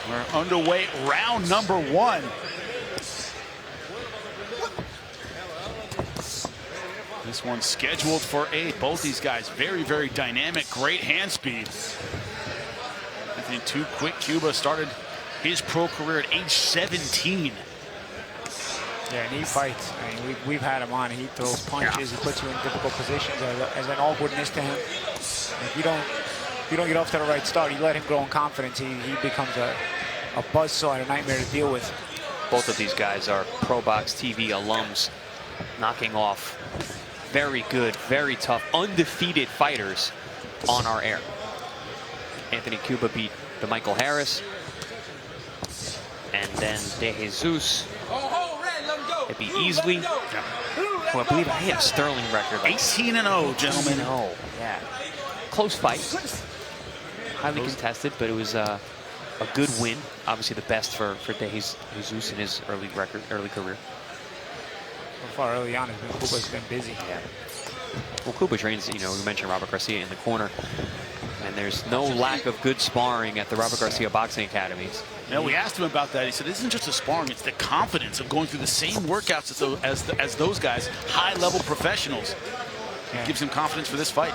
We're underway, round number 1. This one's scheduled for 8. Both these guys very, very dynamic, great hand speed. I think too quick. Cuba started his pro career at age 17. Yeah, and he fights. I mean, we've had him on. He throws punches. He puts you in difficult positions as an awkwardness to him. If you don't get off to the right start, you let him grow in confidence, he becomes a buzzsaw and a nightmare to deal with. Both of these guys are ProBox TV alums, knocking off very good, very tough, undefeated fighters on our air. Anthony Cuba beat the Michael Harris, and then De Jesus. It'd be easily. Who I believe he had a sterling record. Like 18-0, gentlemen. 18-0, yeah. Close fight. Highly contested, but it was a good win. Obviously, the best for De Jesus in his early career. So far early on, Cuba's been busy. Yeah. Well, Cuba trains, you know, we mentioned Robert Garcia in the corner, and there's no lack of good sparring at the Robert Garcia Boxing Academies. You know, we asked him about that. He said, it isn't just a sparring, it's the confidence of going through the same workouts as those guys, high-level professionals. It gives him confidence for this fight.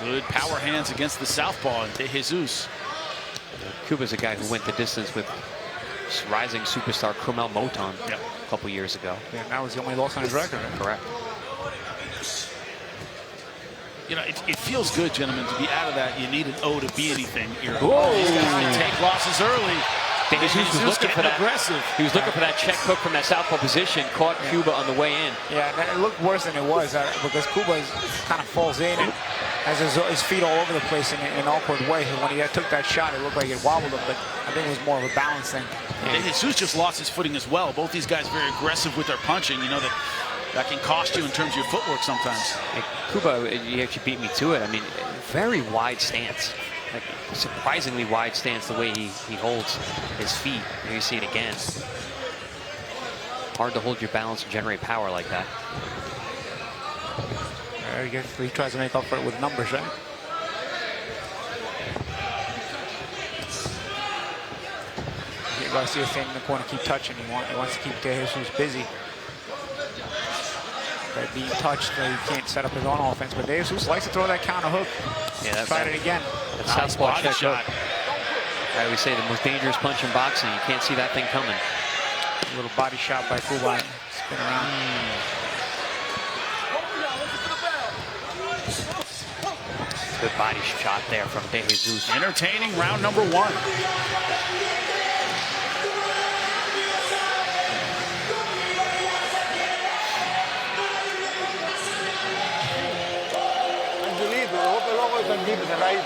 Good power hands against the southpaw, De Jesus. Cuba's a guy who went the distance with rising superstar Cromel Moton a couple years ago. Yeah, that was the only loss on his record. Right? Correct. You know, it feels good, gentlemen, to be out of that. You need an O to be anything. These Whoa. guys take losses early. De Jesus was looking for that. Aggressive. He was looking for that check hook from that southpaw position, caught Cuba on the way in. Yeah, and it looked worse than it was because Cuba kind of falls in and has his feet all over the place in an awkward way. And when he took that shot, it looked like it wobbled him, but I think it was more of a balance thing. De Jesus just lost his footing as well. Both these guys very aggressive with their punching. You know that can cost you in terms of your footwork sometimes. Like Cuba, he actually beat me to it. I mean, very wide stance. Like surprisingly wide stance the way he holds his feet. Here you see it again. Hard to hold your balance and generate power like that. He tries to make up for it with numbers, right? Garcia staying in the corner, keep touching. He wants to keep De Jesus busy. By being touched, he can't set up his own offense. But De Jesus likes to throw that counter hook. Yeah, tried it again. That southpaw check shot. I always say the most dangerous punch in boxing. You can't see that thing coming. A little body shot by Cuba. Spin around. Good body shot there from De Jesus. Entertaining round number 1. Tranquilo, cerradito.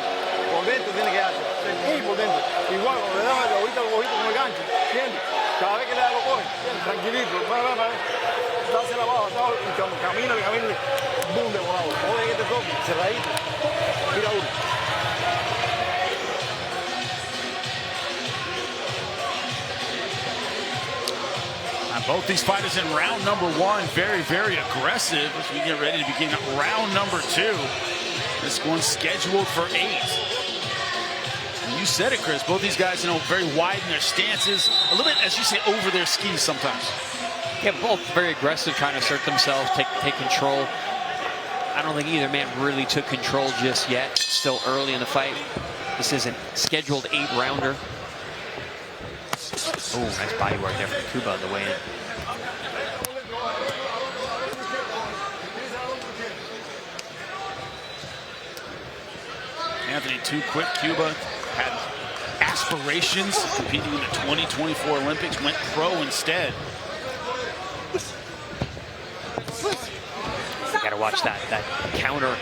Por dentro tiene que hacer. Muy por dentro. Igual cuando le daba ahorita el ojito con el gancho. ¿Entiendes? Cada vez que le da lo coge. Tranquilito. Para. Dásela abajo. Y camina. Boom de volado. No dejes que te toque. Cerradito. Mira uno. Both these fighters in round number 1, very, very aggressive as we get ready to begin round number 2. This one's scheduled for 8. And you said it, Chris. Both these guys, you know, very wide in their stances, a little bit, as you say, over their skis sometimes. Yeah, both very aggressive, trying to assert themselves, take control. I don't think either man really took control just yet. Still early in the fight. This is a scheduled 8-rounder. Oh, nice body work there from Cuba on the way in. Anthony, too quick. Cuba had aspirations competing in the 2024 Olympics, went pro instead. You gotta watch that counter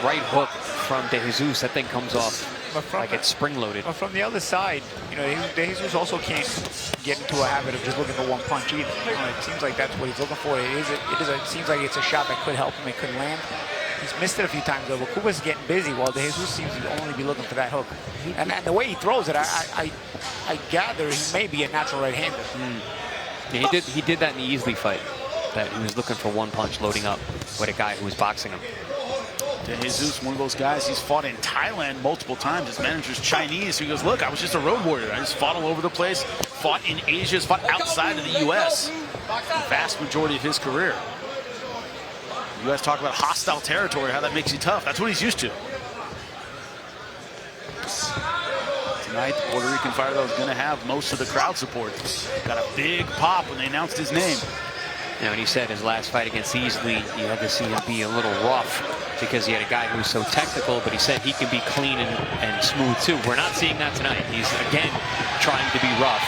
right hook from De Jesus. That thing comes off like it's spring-loaded. But from the other side, you know, De Jesus also can't get into a habit of just looking for one punch either. You know, it seems like that's what he's looking for. It seems like it's a shot that could help him. It could land. He's missed it a few times, though. But Cuba's getting busy, while De Jesus seems to only be looking for that hook. And the way he throws it, I gather he may be a natural right-hander. Yeah, he did that in the Easley fight. That he was looking for one punch, loading up with a guy who was boxing him. De Jesus, one of those guys, he's fought in Thailand multiple times. His manager's Chinese, so he goes, look, I was just a road warrior. I just fought all over the place, fought in Asia, fought outside of the U.S. the vast majority of his career. You guys talk about hostile territory, how that makes you tough. That's what he's used to. Tonight, the Puerto Rican fighter that was going to have most of the crowd support. Got a big pop when they announced his name. Now, when he said his last fight against Easley, you had to see him be a little rough because he had a guy who was so technical, but he said he can be clean and smooth too. We're not seeing that tonight. He's, again, trying to be rough.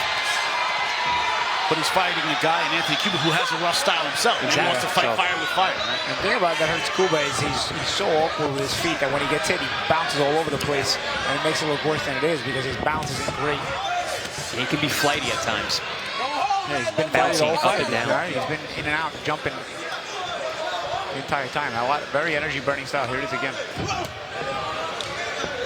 But he's fighting a guy in Anthony Cuba who has a rough style himself. Exactly. He wants to fight fire with fire. Right? The thing about that hurts Cuba is he's so awkward with his feet that when he gets hit, he bounces all over the place, and it makes it look worse than it is because his bounce isn't great. He can be flighty at times. Yeah, he's been bouncing up and down. Right? He's been in and out, jumping the entire time. Very energy-burning style. Here it is again.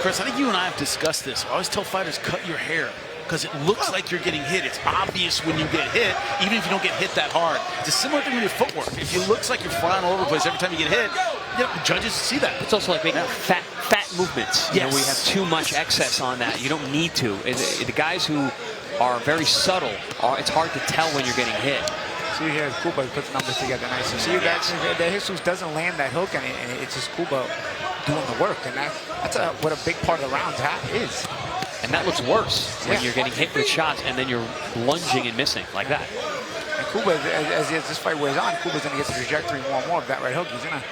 Chris, I think you and I have discussed this. I always tell fighters, cut your hair, because it looks like you're getting hit. It's obvious when you get hit, even if you don't get hit that hard. It's a similar thing with your footwork. If it looks like you're flying all over the place every time you get hit, you know, the judges see that. It's also like making fat movements. Yes. You know, we have too much excess on that. You don't need to. The guys who are very subtle, it's hard to tell when you're getting hit. See here, Cuba puts numbers together nicely. See, De Jesus doesn't land that hook, and it's just Cuba doing the work, and that's what a big part of the rounds is. And that looks worse when you're getting hit with shots and then you're lunging and missing like that. And Cuba, as this fight wears on, Cuba's going to get the trajectory more and more of that right hook. He's going to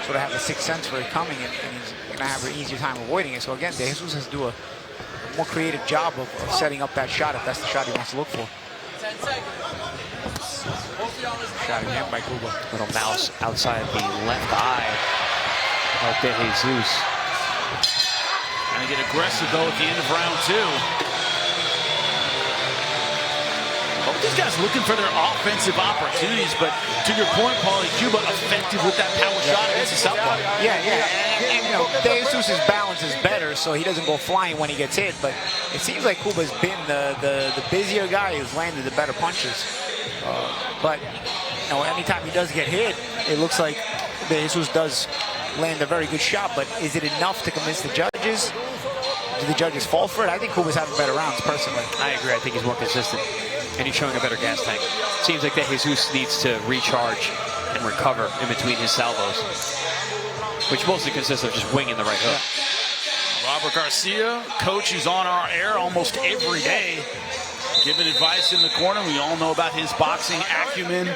sort of have a sixth sense for it coming, and he's going to have an easier time avoiding it. So again, De Jesus has to do a more creative job of setting up that shot if that's the shot he wants to look for. Shot again by Cuba. Little mouse outside the left eye of De Jesus. Trying to get aggressive, though, at the end of round two. Both these guys looking for their offensive opportunities, but to your point, Paulie, Cuba effective with that power shot against the southpaw. Yeah. And you know, De Jesus' balance is better, so he doesn't go flying when he gets hit, but it seems like Cuba's been the busier guy who's landed the better punches. But, you know, anytime he does get hit, it looks like De Jesus does land a very good shot, but is it enough to convince the judges? Do the judges fall for it? I think Cuba's having better rounds, personally. I agree. I think he's more consistent, and he's showing a better gas tank. Seems like De Jesus needs to recharge and recover in between his salvos, which mostly consists of just winging the right hook. Yeah. Robert Garcia, coach who's on our air almost every day, giving advice in the corner. We all know about his boxing acumen.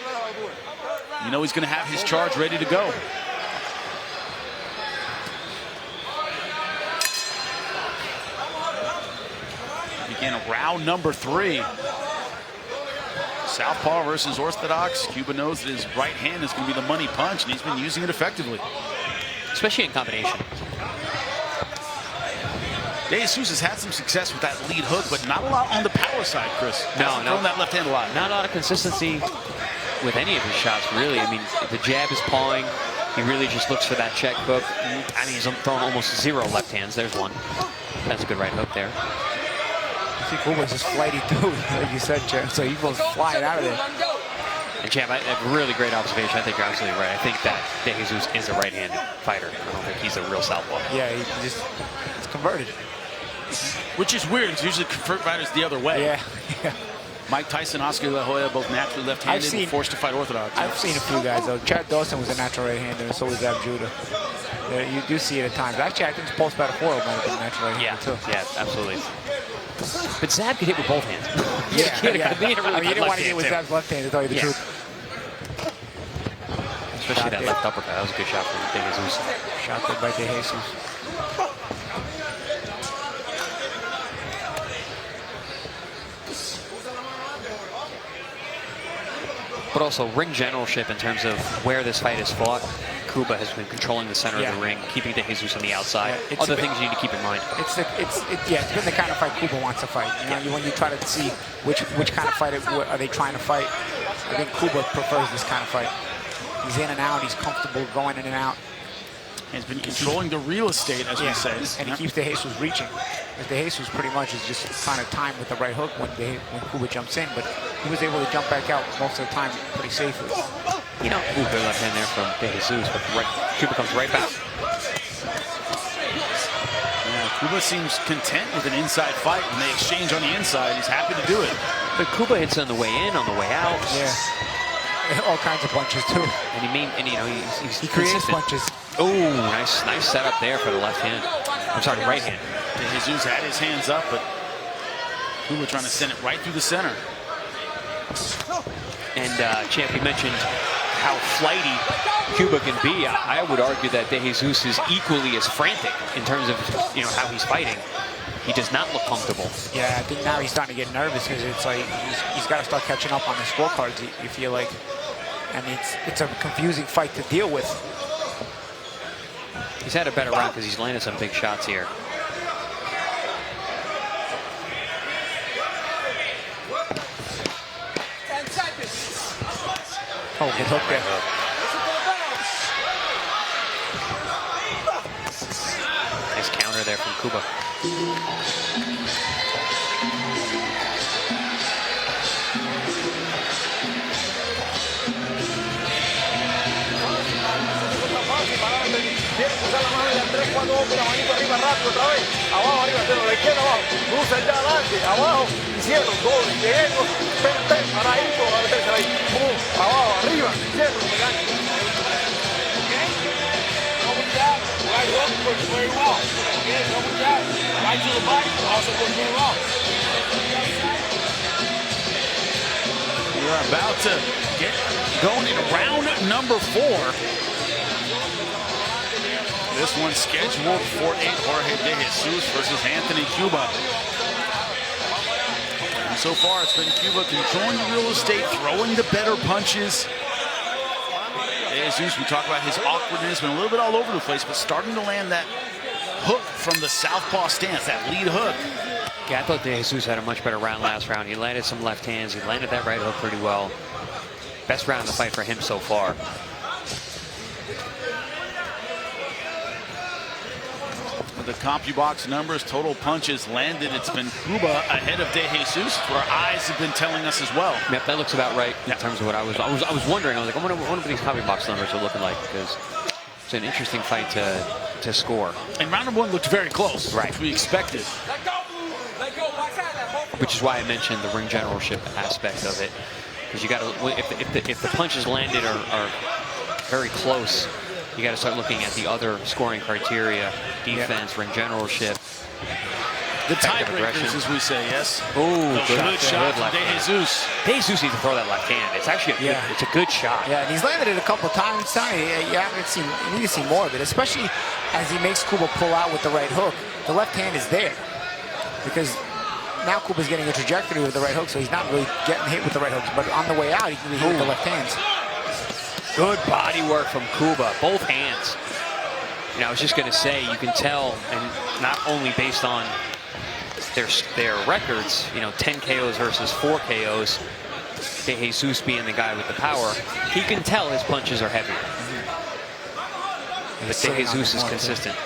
You know he's going to have his charge ready to go. Again, round number 3. Southpaw versus orthodox. Cuba knows that his right hand is going to be the money punch, and he's been using it effectively. Especially in combination. De Jesus has had some success with that lead hook, but not a lot on the power side, Chris. No. Throwing that left hand a lot. Not a lot of consistency with any of his shots, really. I mean, the jab is pawing. He really just looks for that check hook. I mean, he's throwing almost 0 left hands. There's one. That's a good right hook there. See, Cuba's just flighty too, like you said, Jeff. So he goes flying out of there. And Champ, a really great observation. I think you're absolutely right. I think that De Jesus is a right-handed fighter. I don't think he's a real southpaw. Yeah, he's converted. Which is weird. It's usually convert fighters the other way. Yeah. Mike Tyson, Oscar De La Hoya, both naturally left-handed and forced to fight orthodox. I've seen a few guys, though. Chad Dawson was a natural right-hander, and so was Zab Judah. You do see it at times. Actually, I think Paul Spadafora might have been a natural right-hander, too. Yeah, absolutely. But Zab could hit with both hands. Yeah. I mean, you didn't want to get with Zab's left hand, to tell you the truth. Especially that left uppercut. That was a good shot from De Jesus. Shot there by De Jesus. But also ring generalship in terms of where this fight is fought. Cuba has been controlling the center of the ring, keeping De Jesus on the outside. Yeah, Other things you need to keep in mind. It's been the kind of fight Cuba wants to fight. You know, when you try to see which kind of fight are they trying to fight, I think Cuba prefers this kind of fight. He's in and out. He's comfortable going in and out. He's been controlling the real estate, as we say. And he keeps De Jesus reaching. De Jesus pretty much is just trying to time with the right hook when Cuba jumps in, but he was able to jump back out most of the time pretty safely. You know, good left hand there from De Jesus, but Cuba comes right back. Cuba seems content with an inside fight. When they exchange on the inside, he's happy to do it. But Cuba hits on the way in, on the way out. Yeah. All kinds of punches too. And you know, he's He creates consistent. punches. Oh, nice setup there for the left hand. I'm sorry, right hand. De Jesus had his hands up, but Cuba trying to send it right through the center. And Champ, you mentioned how flighty Cuba can be. I would argue that De Jesus is equally as frantic in terms of, you know, how he's fighting. He does not look comfortable. Yeah, I think now he's starting to get nervous because it's like he's got to start catching up on the scorecards. You feel like, and it's a confusing fight to deal with. He's had a better round because he's landed some big shots here. Oh, good hook there. Nice counter there from Cuba. Tienes que usar la mano de 3, 4 hombres, la manito arriba rápido otra vez. Abajo, arriba, cero, la izquierda abajo. Cruza el de adelante, abajo, izquierdo, doble, derecho, paradito, a meterse ahí. Pum, abajo, arriba, izquierdo, me gancho. Right hook works very well. Again, double jab. Right to the body also works very well. We're about to get going in round number 4. This one scheduled for Jorge De Jesus versus Anthony Cuba. And so far, it's been Cuba controlling the real estate, throwing the better punches. De Jesus, we talk about his awkwardness, been a little bit all over the place, but starting to land that hook from the southpaw stance, that lead hook. Yeah, I thought De Jesus had a much better round last round. He landed some left hands. He landed that right hook pretty well. Best round of the fight for him so far. The CompuBox numbers, total punches landed. It's been Cuba ahead of De Jesus, what our eyes have been telling us as well. Yep, that looks about right in terms of what I was wondering. I was like, I wonder what these CompuBox numbers are looking like, because it's an interesting fight to score. And round number 1 looked very close, right, which we expected. Which is why I mentioned the ring generalship aspect of it, because you got to, if the punches landed are very close, you got to start looking at the other scoring criteria: defense, ring generalship, the tiebreakers, as we say. Yes. Oh, good shot from De Jesus. De Jesus needs to throw that left hand. It's actually it's a good shot. Yeah, and he's landed it a couple of times. You need to see more of it, especially as he makes Cuba pull out with the right hook. The left hand is there because now Cuba's getting a trajectory with the right hook, so he's not really getting hit with the right hooks. But on the way out, he can be hit with the left hands. Good body work from Cuba, both hands. You know, I was just going to say, you can tell, and not only based on their records, you know, 10 KOs versus 4 KOs, De Jesus being the guy with the power, he can tell his punches are heavier. But De Jesus is consistent.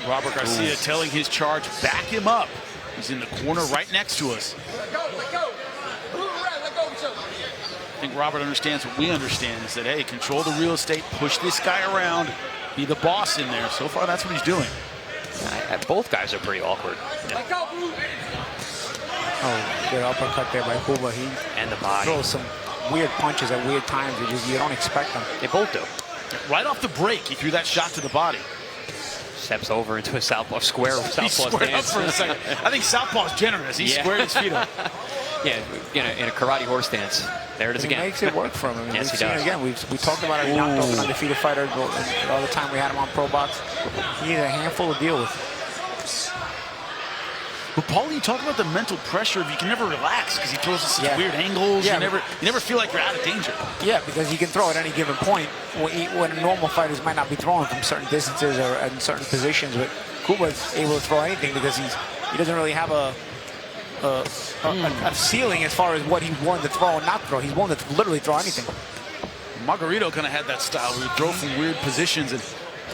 Robert Garcia telling his charge, back him up. He's in the corner right next to us. I think Robert understands what we understand, is that, hey, control the real estate, push this guy around, be the boss in there. So far, that's what he's doing. Both guys are pretty awkward. Yeah. Oh, good uppercut there by Cuba. And the body. Throws some weird punches at weird times. You don't expect them. They both do. Right off the break, he threw that shot to the body. Steps over into a southpaw, square southpaw He squared up for a second. I think southpaw's generous. He squared his feet up. Yeah, in a karate horse stance. There it is again. He makes it work for him. I mean, yes, we've he seen does. it again. We talked about it. He knocked off an undefeated fighter all the time we had him on ProBox. He needs a handful to deal with. But Paul, you talk about the mental pressure of you can never relax because he throws us such weird angles. Yeah. You never feel like you're out of danger. Yeah, because he can throw at any given point when normal fighters might not be throwing from certain distances or in certain positions. But Cuba's able to throw anything because he doesn't really have a ceiling as far as what he's willing to throw and not throw. He's willing to literally throw anything. Margarito kind of had that style. He would throw from weird positions and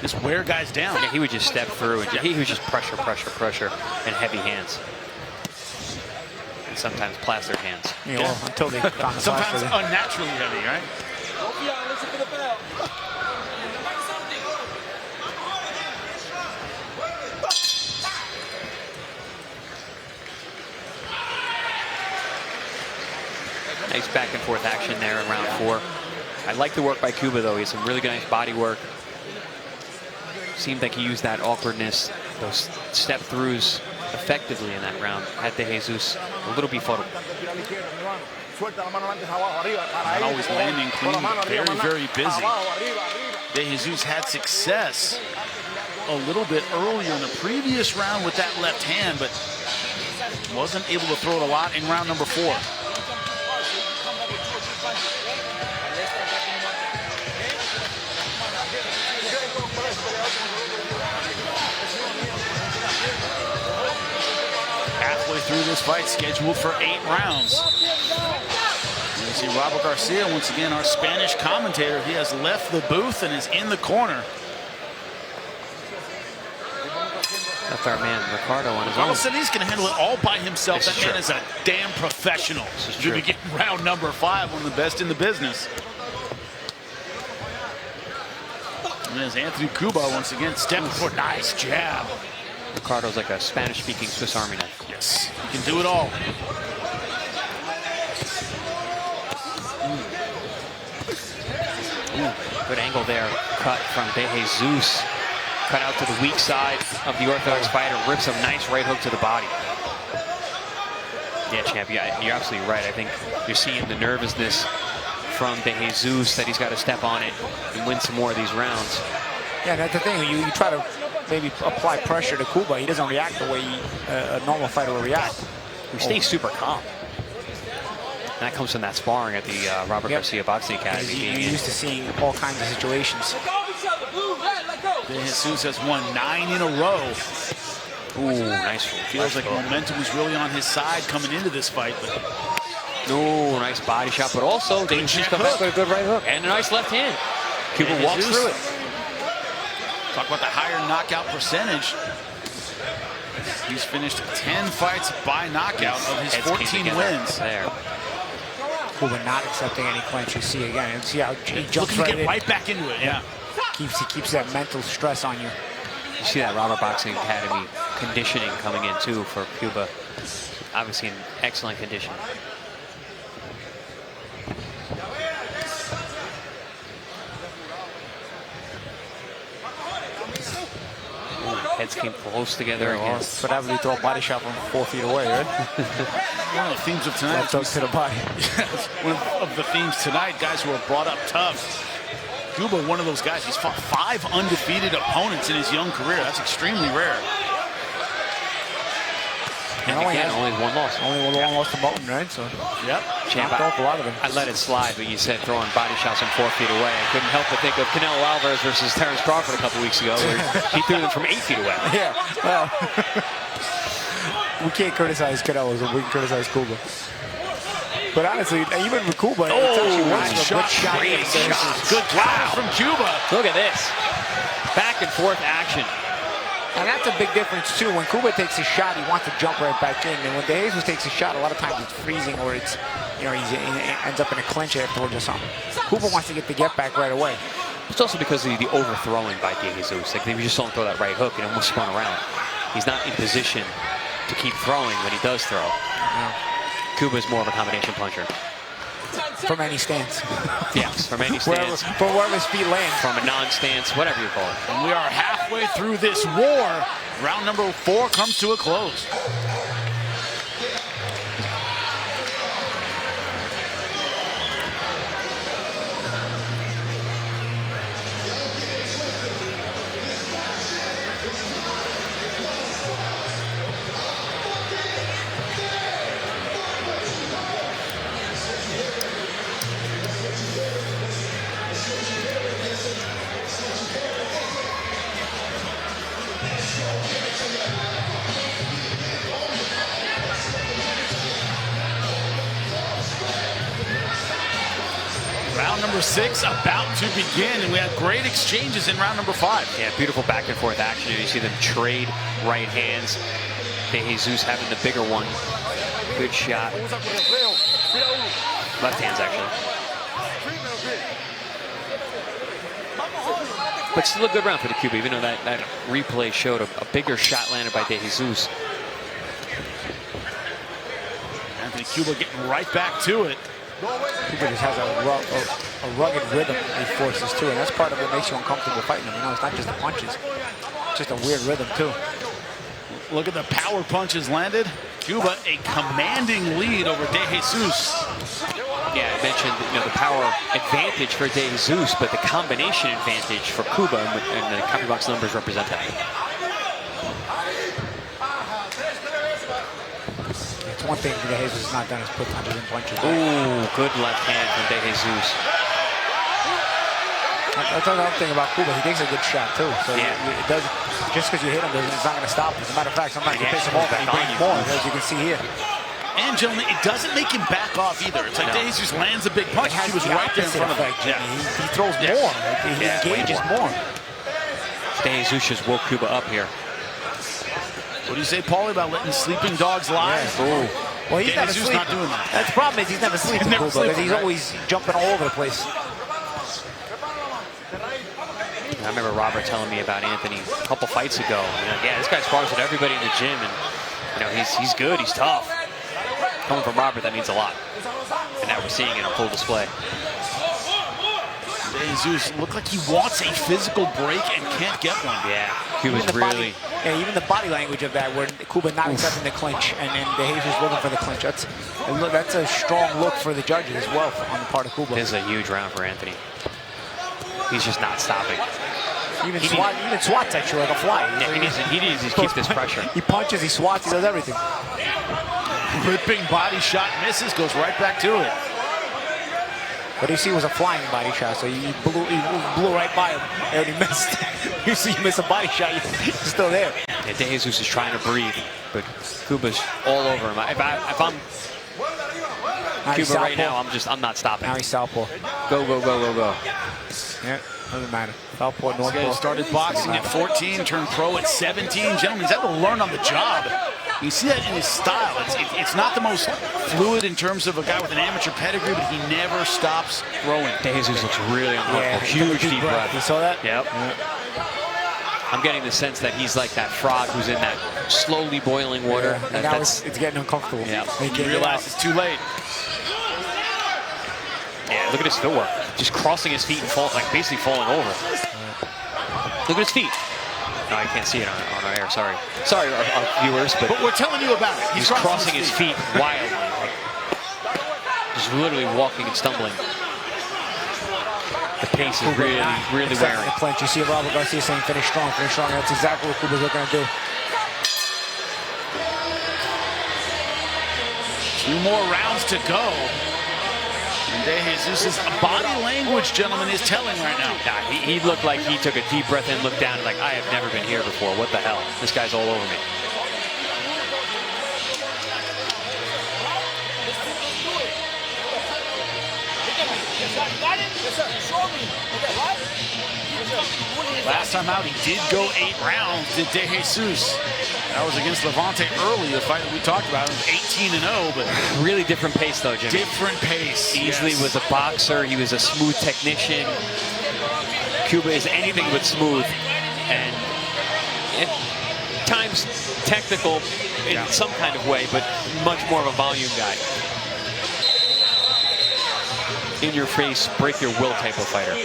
just wear guys down. Yeah, he would just step through, and he was just pressure, and heavy hands. And sometimes plastered hands. Yeah, well, until they sometimes unnaturally heavy, right? Nice back and forth action there in round 4. I like the work by Cuba, though. He has some really good nice body work. Seemed like he used that awkwardness, those step throughs effectively in that round. Had De Jesus a little befuddled. Not always landing clean, but very, very busy. De Jesus had success a little bit earlier in the previous round with that left hand, but wasn't able to throw it a lot in round number 4. Halfway through this fight, scheduled for 8 rounds. You see Robert Garcia, once again, our Spanish commentator. He has left the booth and is in the corner. That's our man, Ricardo, on his own. All said he's going to handle it all by himself. That man is a damn professional. Should be getting round number 5, one of the best in the business. And as Anthony Cuba once again stepping forward, nice jab. Ricardo's like a Spanish-speaking Swiss Army knife. Yes, he can do it all. Good angle there. Cut from De Jesus. Cut out to the weak side of the Orthodox fighter. Rips a nice right hook to the body. Yeah, champ, you're absolutely right. I think you're seeing the nervousness from De Jesus that he's got to step on it and win some more of these rounds. Yeah, that's the thing. You try to maybe apply pressure to Cuba. He doesn't react the way a normal fighter will react. He stays super calm. And that comes from that sparring at the Robert Garcia Boxing Academy. You're used to seeing all kinds of situations. De Jesus has won 9 in a row. Ooh, nice. Feels like momentum was really on his side coming into this fight. But ooh, nice body shot, but also De Jesus comes back with a good right hook. And a nice left hand. Cuba walks through it. Talk about the higher knockout percentage. He's finished 10 fights by knockout of his 14 wins. There. Cuba not accepting any clinch. You see again. See how he jumps right back into it. Yeah. He keeps that mental stress on you. You see that Robert Boxing Academy conditioning coming in too for Cuba. Obviously in excellent condition. Heads came close together again. But after you throw a body shot from 4 feet away, right? One of the themes of tonight. Left hook to the body. One of the themes tonight, guys who are brought up tough. Cuba, one of those guys. He's fought 5 undefeated opponents in his young career. That's extremely rare. And again, only 1 loss. Only one loss to Moulton, right? So, yep. Champ, knocked off a lot of them. I let it slide, but you said throwing body shots from 4 feet away. I couldn't help but think of Canelo Alvarez versus Terrence Crawford a couple weeks ago, where he threw them from 8 feet away. Yeah, well, we can't criticize Canelo, so we can criticize Cuba. But honestly, even with Cuba, it's actually one shot. Great shot. Good counter from Cuba. Look at this. Back and forth action. And that's a big difference, too. When Cuba takes a shot, he wants to jump right back in. And when De Jesus takes a shot, a lot of times it's freezing or it's, he ends up in a clinch afterwards or something. Cuba wants to get the get back right away. It's also because of the overthrowing by De Jesus. Like, if you just don't throw that right hook, it almost spun around. He's not in position to keep throwing when he does throw. Yeah. Cuba's more of a combination puncher. From any stance. Yes, from any stance. From wherever his feet land. From a non-stance, whatever you call it. And we are halfway through this war. Round number 4 comes to a close. Round number 6 about to begin, and we had great exchanges in round number 5. Yeah, beautiful back and forth action. You see them trade right hands. De Jesus having the bigger one. Good shot. Left hands, actually. But still a good round for the Cuba, even though that replay showed a bigger shot landed by De Jesus. Anthony Cuba getting right back to it. Cuba just has a rugged rhythm he forces too, and that's part of what makes you uncomfortable fighting him. You know, it's not just the punches, it's just a weird rhythm too. Look at the power punches landed. Cuba a commanding lead over De Jesus. Yeah, I mentioned the power advantage for De Jesus, but the combination advantage for Cuba, and the copy box numbers represent that. It's one thing De Jesus has not done is put punches and punches. Ooh, good left hand from De Jesus. That's another thing about Cuba. He takes a good shot too. So yeah. it does. Just because you hit him, it's not going to stop him. As a matter of fact, sometimes you piss him off and he brings more, as you can see here. And gentlemen, it doesn't make him back off either. It's like De Jesus lands a big punch. He was right there in front of him. Yeah. He throws more. He engages more. De Jesus just woke Cuba up here. What do you say, Paulie, about letting sleeping dogs lie? Yeah. Well, he's never sleeping. Not doing that. That's the problem is he's never sleeping, because he's always jumping all over the place. I remember Robert telling me about Anthony a couple fights ago. Yeah, this guy spars with everybody in the gym, and he's good, he's tough. Coming from Robert, that means a lot. And now we're seeing it on full display. De Jesus looked like he wants a physical break and can't get one. Yeah, he was really. Even the body language of that, where Cuba not accepting the clinch, and De Jesus looking for the clinch. That's a strong look for the judges as well on the part of Cuba. This is a huge round for Anthony. He's just not stopping. Even swats at you like a fly. Yeah, he needs to keep this pressure. He punches, he swats, he does everything. Ripping body shot misses, goes right back to it. What you see was a flying body shot, so he blew right by him, and he missed. You see you miss a body shot, he's still there. Yeah, De Jesus is trying to breathe, but Cuba's all over him. If I'm Cuba right now, I'm not stopping. Now he's southpaw. Go, go, go, go, go. Yeah, doesn't matter. Southpaw, northpaw. Started boxing at 14, turned pro at 17. Gentlemen, he's had to learn on the job. You see that in his style. It's not the most fluid in terms of a guy with an amateur pedigree, but he never stops throwing. De Jesus looks really uncomfortable. Huge deep breath. You saw that? Yep. I'm getting the sense that he's like that frog who's in that slowly boiling water. Yeah. And now it's getting uncomfortable. Yeah. He realizes it's too late. Yeah, look at his footwork. Just crossing his feet and basically falling over. Look at his feet. No, I can't see it on our air, sorry. Sorry, our viewers, but we're telling you about it. He's crossing his feet wildly. Just literally walking and stumbling. The pace is really wearing. The clinch. You see Robert Garcia saying finish strong, finish strong. That's exactly what Cuba's looking to do. 2 more rounds to go. And De Jesus' body language, gentlemen, is telling right now. Nah, he looked like he took a deep breath and looked down like, I have never been here before. What the hell? This guy's all over me. Last time out, he did go 8 rounds, did De Jesus. That was against Levante early, the fight that we talked about. It was 18-0, but really different pace, though, Jimmy. Different pace. Easily was a boxer. He was a smooth technician. Cuba is anything but smooth, and at times technical in some kind of way, but much more of a volume guy. In your face, break your will type of fighter.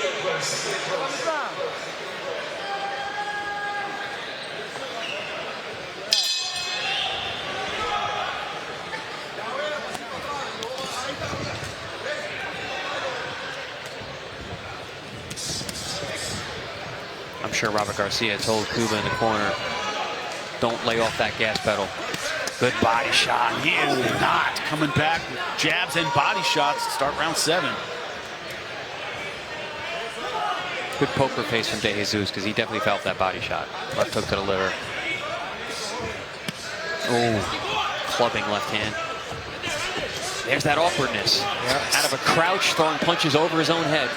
I'm sure Robert Garcia told Cuba in the corner, don't lay off that gas pedal. Good body shot. He is not coming back with jabs and body shots to start round 7. Good poker face from De Jesus, because he definitely felt that body shot. Left hook to the liver. Oh, clubbing left hand. There's that awkwardness. Yep. Out of a crouch, throwing punches over his own head.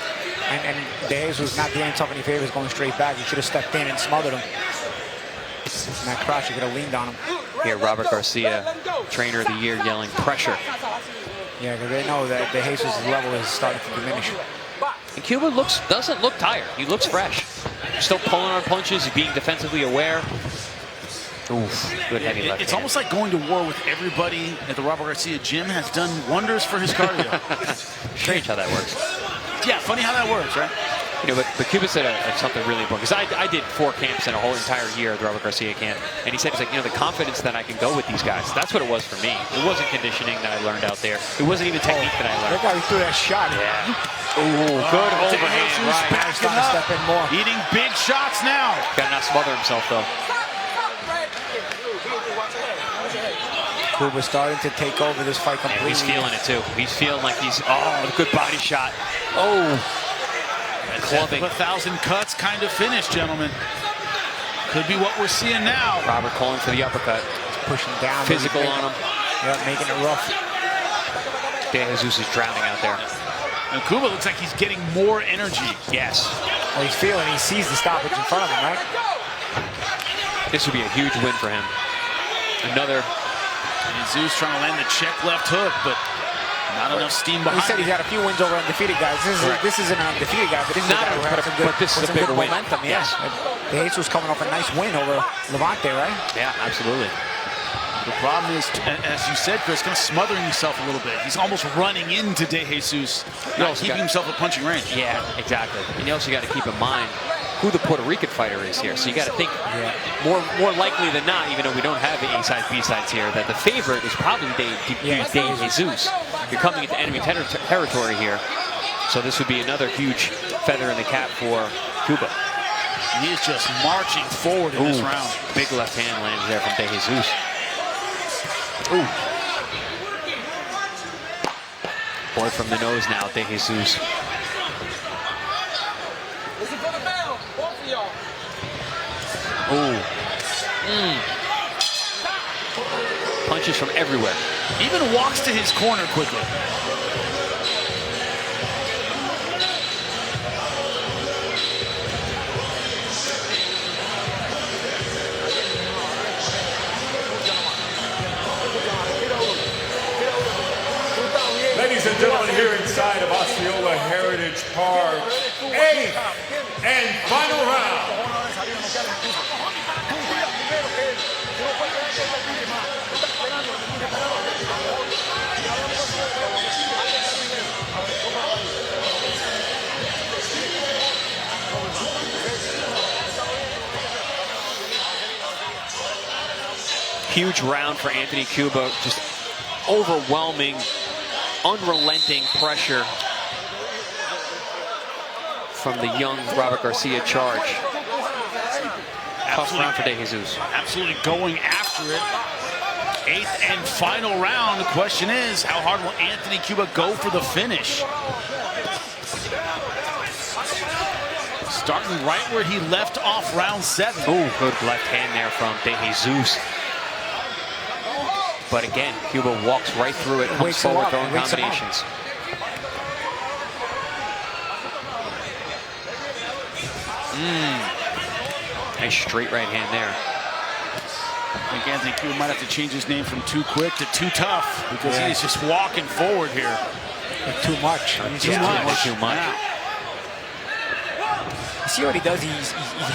And De Jesus was not doing himself any favors going straight back. He should have stepped in and smothered him. In that crouch, he could have leaned on him. Here, Robert Garcia, trainer of the year, yelling pressure. Yeah, because they know that De Jesus' level is starting to diminish. And Cuba doesn't look tired. He looks fresh. Still pulling on punches. He's being defensively aware. Oof, good heavy left It's hand. almost like going to war with everybody at the Robert Garcia gym has done wonders for his cardio. Strange how that works. Yeah, funny how that works, right? You know, but Cuba said something really important, because I did 4 camps in a whole entire year at the Robert Garcia camp, and he said, he's like, you know, the confidence that I can go with these guys, that's what it was for me. It wasn't conditioning that I learned out there. It wasn't even technique that I learned. That guy threw that shot. Yeah. Ooh, good overhand. Right. Now he's starting to step in more. Eating big shots now. Got to not smother himself, though. Cuba's starting to take over this fight And completely. he's feeling it, too. He's feeling like he's, oh, good body shot. Oh. Clubbing. 1,000 cuts kind of finish, gentlemen. Could be what we're seeing now. Robert calling for the uppercut. Pushing down. Physical on him. Yeah, making it rough. De Jesus is drowning out there. And Cuba looks like he's getting more energy. Yes. Well, he's feeling, he sees the stoppage in front of him, right? This would be a huge win for him. Another. Jesus trying to land the check left hook, but not enough steam behind. He said he's had a few wins over undefeated guys. This isn't an undefeated guy, but this is Not a guy who has some good, but this is a some bigger good win. momentum. Yeah. Yes. De Jesus coming off a nice win over Levante, right? Yeah, absolutely. The problem is, as you said, Chris, kind of smothering himself a little bit. He's almost running into De Jesus, not keeping himself at punching range. Yeah, exactly. And you also got to keep in mind who the Puerto Rican fighter is here. So you got to think more likely than not, even though we don't have the A sides, B sides here, that the favorite is probably De Jesus. You're coming into enemy territory here. So this would be another huge feather in the cap for Cuba. He is just marching forward in this round. Big left hand lands there from De Jesus. Ooh. Boy from the nose now, De Jesus. Ooh. Punches from everywhere. Even walks to his corner quickly. Ladies and gentlemen, here inside of Osceola Heritage Park, 8th and final round. Huge round for Anthony Cuba. Just overwhelming, unrelenting pressure from the young Robert Garcia charge. Tough round for De Jesus. Absolutely going after it. 8th and final round. The question is, how hard will Anthony Cuba go for the finish? Starting right where he left off round 7. Ooh, good left hand there from De Jesus. But again, Cuba walks right through it, comes forward, throwing combinations. Nice straight right hand there. I think Anthony Cuba might have to change his name from Too Quick to Too Tough, because he's just walking forward here. Too much. Too much. You see what he does? He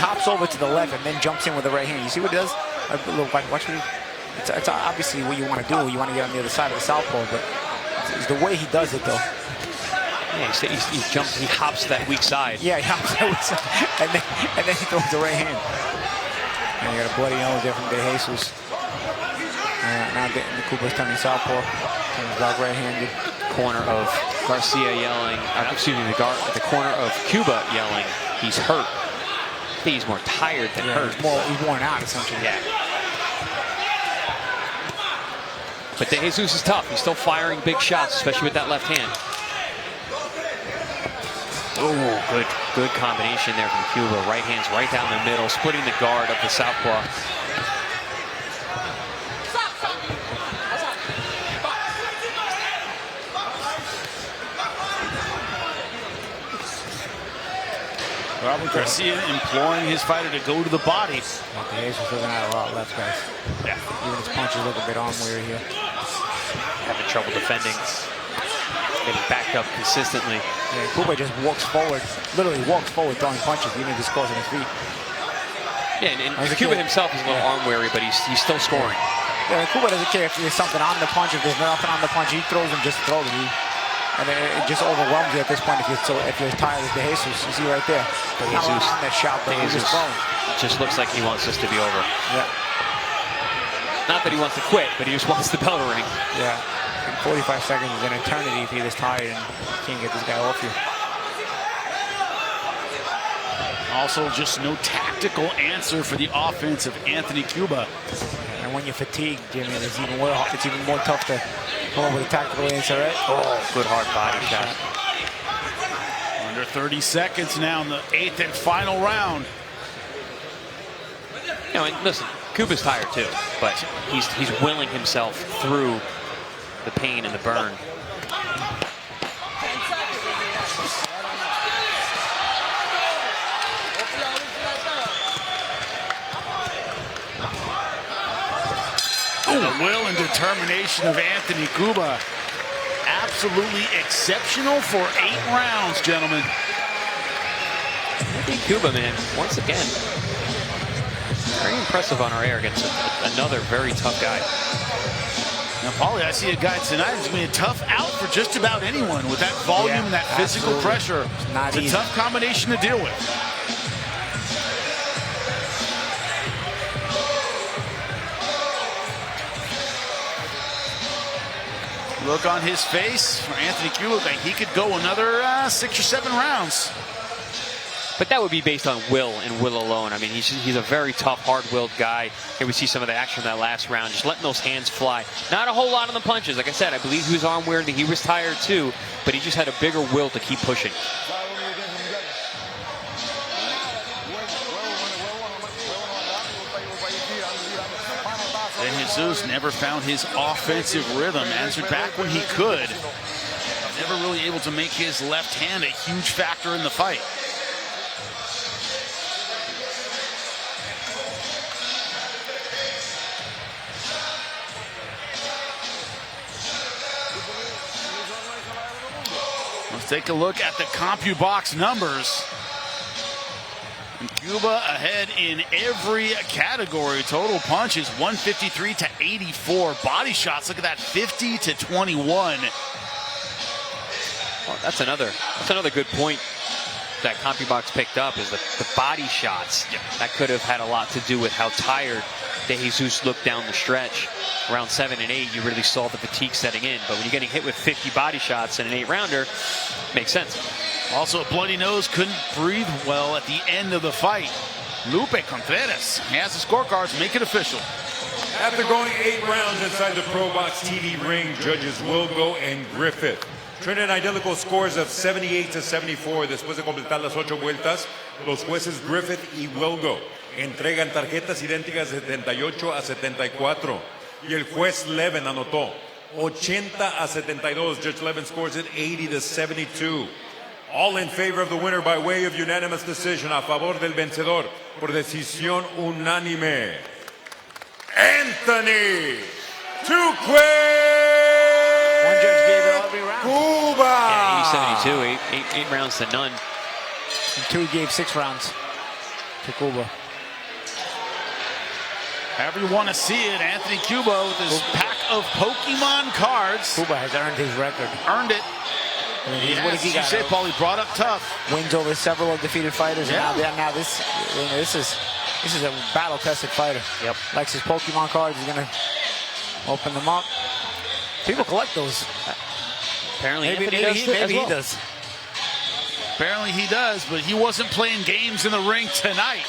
hops over to the left and then jumps in with the right hand. You see what he does? Look, watch what he. It's obviously what you want to do. You want to get on the other side of the southpaw, but it's the way he does it, though. Yeah, he hops to that weak side. Yeah, he hops to that weak side, and then he throws the right hand. And you got a bloody nose there from De Jesus. Now Cuba's turning southpaw, turning back right-handed. Corner of Garcia yelling. Excuse me, the corner of Cuba yelling. He's hurt. I think he's more tired than hurt. He's worn out, essentially. Yeah. But De Jesus is tough. He's still firing big shots, especially with that left hand. Oh, good combination there from Cuba. Right hands right down the middle, splitting the guard of the southpaw. Robert Garcia imploring his fighter to go to the body. De Jesus doesn't have a lot left, guys. Yeah. Even his punches look a bit arm-weary here. Having trouble defending. Getting backed up consistently. Yeah, Cuba just walks forward, literally walks forward throwing punches, even if he's close on his feet. Yeah, and Cuba himself is a little arm weary, but he's still scoring. Yeah, Cuba doesn't care if there's something on the punch. If there's nothing on the punch, he throws him, just throws it. And it just overwhelms you at this point if you're tired as De Jesus. You see right there. De Jesus. On that shot, but he's just throwing. Just looks like he wants this to be over. Yeah. Not that he wants to quit, but he just wants the bell to ring. Yeah. 45 seconds is an eternity if you're this tired and can't get this guy off you. Also, just no tactical answer for the offense of Anthony Cuba. And when you're fatigued, Jimmy, it's even more tough to come up with a tactical answer, right? Oh, good hard body shot. Under 30 seconds now in the 8th and final round. You know, and listen, Cuba's tired too, but he's willing himself through the pain and the burn. The will and determination of Anthony Cuba. Absolutely exceptional for 8 rounds, gentlemen. Anthony Cuba, man, once again, very impressive on our air against another very tough guy. Now, Paulie, I see a guy tonight who's going to be a tough out for just about anyone with that volume and that physical pressure. It's a tough combination to deal with. Look on his face for Anthony Cuba, like he could go another 6 or 7 rounds. But that would be based on will and will alone. I mean, he's a very tough, hard-willed guy. Here we see some of the action in that last round, just letting those hands fly. Not a whole lot on the punches. Like I said, I believe he was arm weary. He was tired too, but he just had a bigger will to keep pushing. De Jesus never found his offensive rhythm. Answered back when he could. Never really able to make his left hand a huge factor in the fight. Let's take a look at the CompuBox numbers. And Cuba ahead in every category. Total punches 153 to 84. Body shots, look at that, 50 to 21. Well, that's another good point that CompuBox picked up is the body shots. Yep. That could have had a lot to do with how tired De Jesus looked down the stretch. Around 7 and 8, you really saw the fatigue setting in. But when you're getting hit with 50 body shots in an 8-rounder, makes sense. Also, a bloody nose, couldn't breathe well at the end of the fight. Lupe Contreras has the scorecards, make it official. After going 8 rounds inside the ProBox TV ring, judges Wilgo and Griffith. Trinidad idéntico scores of 78 to 74. Después de completar las 8 vueltas, los jueces Griffith y Wilgo entregan tarjetas idénticas de 78 a 74. Y el juez Levin anotó 80 a 72. Judge Levin scores it 80 to 72. All in favor of the winner by way of unanimous decision. A favor del vencedor por decisión unánime. Anthony Cuba. One judge gave it every round. Cuba. Yeah, 80-72, 8 rounds to none. And 2 gave 6 rounds to Cuba. However you want to see it, Anthony Cuba with his pack of Pokemon cards. Cuba has earned his record. Earned it. He's Yes, as you say, Paul, he brought up tough. Wins over several undefeated fighters. Yeah. And now this is a battle-tested fighter. Yep. Likes his Pokemon cards. He's going to open them up. People collect those. Apparently Maybe he does. Apparently he does, but he wasn't playing games in the ring tonight.